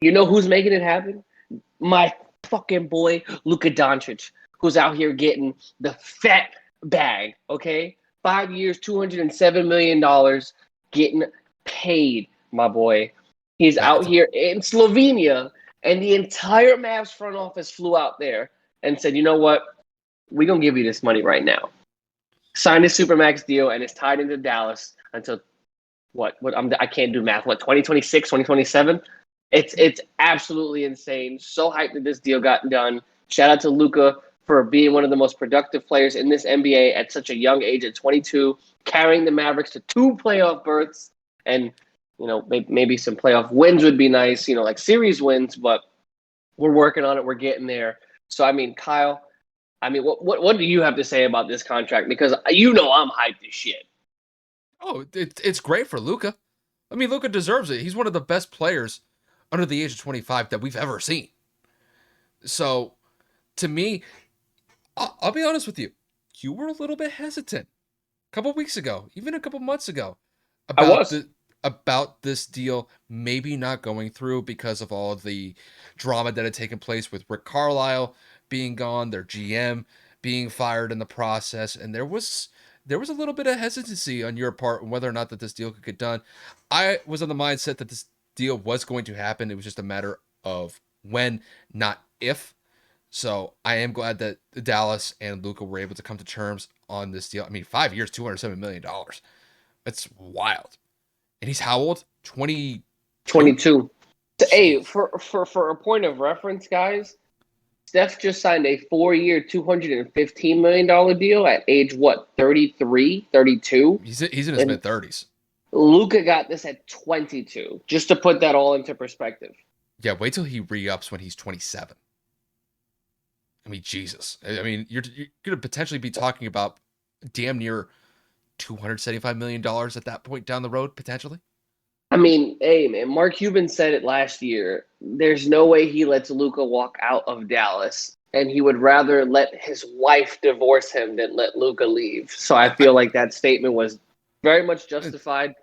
You know who's making it happen? My fucking boy Luka Doncic, who's out here getting the fat bag. Okay, 5 years, $207 million, getting paid. My boy, he's out That's here in Slovenia, and the entire Mavs front office flew out there and said, "You know what? We're gonna give you this money right now." Signed a Supermax deal, and it's tied into Dallas until what? I can't do math. What, 2026, 2027? It's absolutely insane. So hyped that this deal got done. Shout out to Luka for being one of the most productive players in this NBA at such a young age, at 22, carrying the Mavericks to 2 playoff berths, and maybe some playoff wins would be nice. Like series wins, but we're working on it. We're getting there. So I mean, Kyle, what do you have to say about this contract? Because I'm hyped as shit. Oh, it's great for Luka. I mean, Luka deserves it. He's one of the best players under the age of 25 that we've ever seen. So, to me, I'll be honest with you. You were a little bit hesitant a couple weeks ago, even a couple months ago, I about was. the about this deal maybe not going through because of all of the drama that had taken place with Rick Carlisle being gone, their GM being fired in the process, and there was a little bit of hesitancy on your part on whether or not that this deal could get done. I was on the mindset that this deal was going to happen. It was just a matter of when, not if. So I am glad that Dallas and Luka were able to come to terms on this deal. I mean, 5 years, $207 million. That's wild. And he's how old? 22? 22. Hey, Jeez. for a point of reference, guys, Steph just signed a 4-year, $215 million deal at age what, 33, 32? He's in his And mid 30s. Luka got this at 22, just to put that all into perspective. Yeah, wait till he re-ups when he's 27. I mean, Jesus. I mean, you're going to potentially be talking about damn near $275 million at that point down the road, potentially. I mean, hey man, Mark Cuban said it last year. There's no way he lets Luka walk out of Dallas, and he would rather let his wife divorce him than let Luka leave. So I I, feel like that statement was very much I, justified.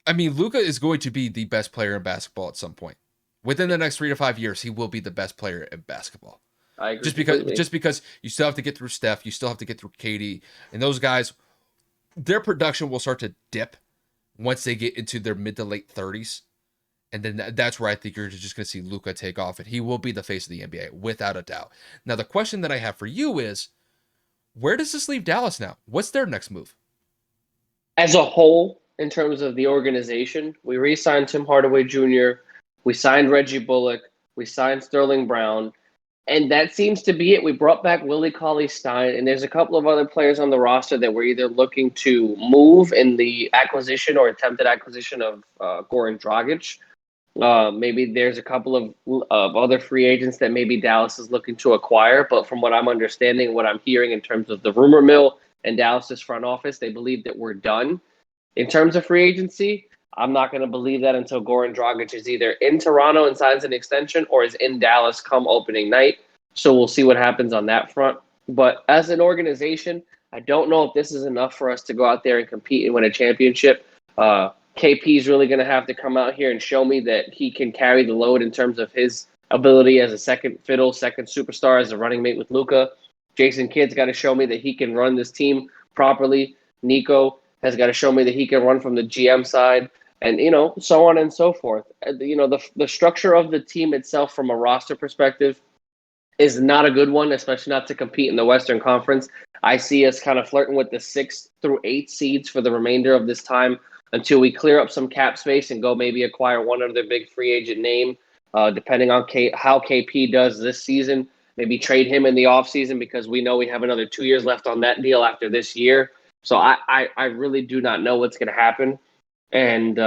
I mean, Luka is going to be the best player in basketball at some point. Within the next 3 to 5 years, he will be the best player in basketball. I agree Just completely. because you still have to get through Steph, you still have to get through KD, and those guys, their production will start to dip once they get into their mid to late 30s. And then that's where I think you're just going to see Luka take off, and he will be the face of the NBA without a doubt. Now, the question that I have for you is, where does this leave Dallas now? What's their next move? As a whole, in terms of the organization, we re-signed Tim Hardaway Jr., we signed Reggie Bullock, we signed Sterling Brown, and that seems to be it. We brought back Willie Cauley-Stein, and there's a couple of other players on the roster that we're either looking to move in the acquisition or attempted acquisition of Goran Dragic. Maybe there's a couple of other free agents that maybe Dallas is looking to acquire, but from what I'm understanding, what I'm hearing in terms of the rumor mill and Dallas's front office, they believe that we're done. In terms of free agency, I'm not going to believe that until Goran Dragic is either in Toronto and signs an extension or is in Dallas come opening night. So we'll see what happens on that front. But as an organization, I don't know if this is enough for us to go out there and compete and win a championship. KP is really going to have to come out here and show me that he can carry the load in terms of his ability as a second fiddle, second superstar, as a running mate with Luka. Jason Kidd's got to show me that he can run this team properly. Nico has got to show me that he can run from the GM side, and so on and so forth. The structure of the team itself from a roster perspective is not a good one, especially not to compete in the Western Conference. I see us kind of flirting with the 6 through 8 seeds for the remainder of this time until we clear up some cap space and go maybe acquire one other big free agent name, depending on how KP does this season. Maybe trade him in the offseason because we know we have another 2 years left on that deal after this year. So I really do not know what's going to happen. And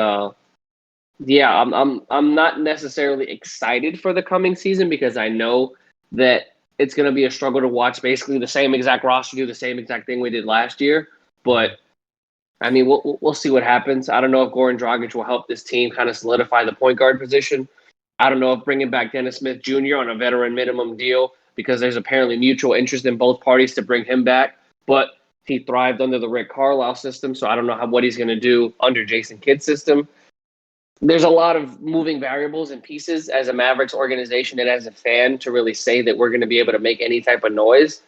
yeah, I'm not necessarily excited for the coming season because I know that it's going to be a struggle to watch basically the same exact roster do the same exact thing we did last year. But I mean, we'll see what happens. I don't know if Goran Dragic will help this team kind of solidify the point guard position. I don't know if bringing back Dennis Smith Jr. on a veteran minimum deal, because there's apparently mutual interest in both parties to bring him back. But he thrived under the Rick Carlisle system, so I don't know what he's going to do under Jason Kidd's system. there's a lot of moving variables and pieces as a Mavericks organization and as a fan to really say that we're going to be able to make any type of noise.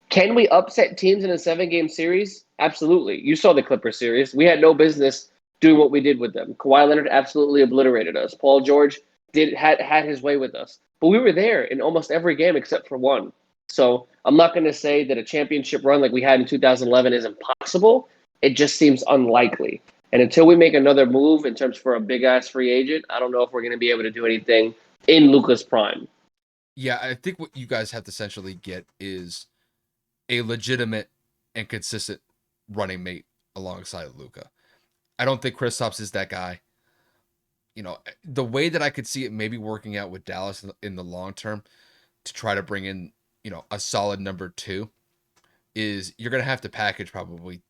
Can we upset teams in a 7-game series? Absolutely. You saw the Clippers series. We had no business doing what we did with them. Kawhi Leonard absolutely obliterated us. Paul George had his way with us. But we were there in almost every game except for one. So I'm not going to say that a championship run like we had in 2011 is impossible. It just seems unlikely. And until we make another move in terms for a big ass free agent, I don't know if we're going to be able to do anything in Luka's prime. Yeah, I think what you guys have to essentially get is a legitimate and consistent running mate alongside Luka. I don't think Kristaps is that guy. You know, the way that I could see it maybe working out with Dallas in the long term to try to bring in, a solid number two is you're going to have to package probably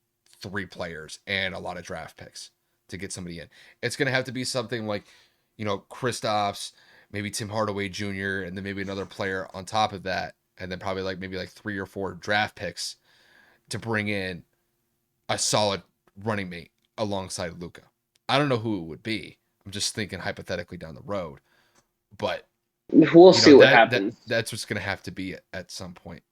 3 players and a lot of draft picks to get somebody in. It's going to have to be something like, Kristaps, maybe Tim Hardaway Jr., and then maybe another player on top of that, and then probably maybe 3 or 4 draft picks to bring in a solid running mate alongside Luka. I don't know who it would be. I'm just thinking hypothetically down the road, but We'll see what happens. that's what's going to have to be at some point.